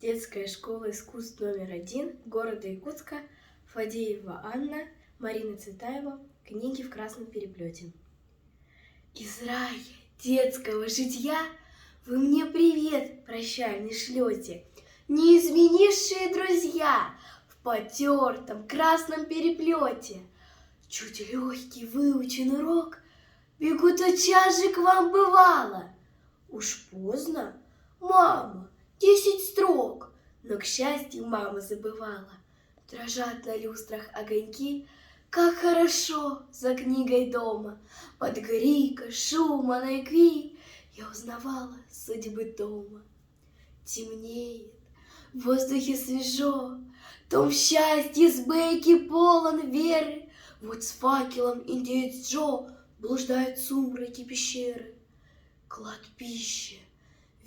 Детская школа искусств №1 города Якутска, Фадеева Анна, Марина Цветаева. Книги в красном переплете. Из рая детского житья вы мне привет прощальный шлете, неизменившие друзья в потертом красном переплете. Чуть легкий выучен урок, бегу тотчас же к вам бывало. Уж поздно, мама, 10 строк, но, к счастью, мама забывала. Дрожат на люстрах огоньки, как хорошо за книгой дома. Под крика, шума, найкви я узнавала судьбы дома. Темнеет, в воздухе свежо, том счастье с бейки полон веры. Вот с факелом индеец Джо блуждает в сумраке пещеры. Клад пищи,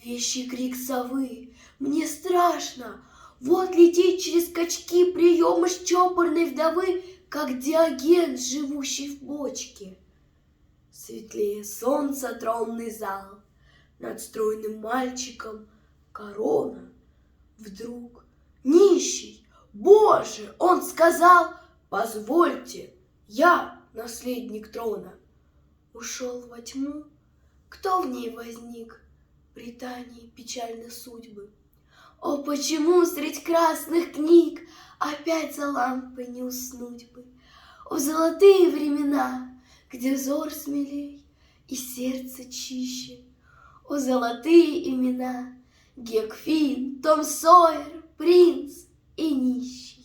вещий крик совы, мне страшно. Вот летит через качки приемыш чопорной вдовы, как Диоген, живущий в бочке. Светлее солнца тронный зал, над стройным мальчиком корона. Вдруг нищий, Боже, он сказал: позвольте, я наследник трона. Ушел во тьму, кто в ней возник? Британии печальной судьбы. О, почему средь красных книг опять за лампой не уснуть бы? О, золотые времена, где взор смелей и сердце чище. О, золотые имена, Гек Финн, Том Сойер, принц и нищий.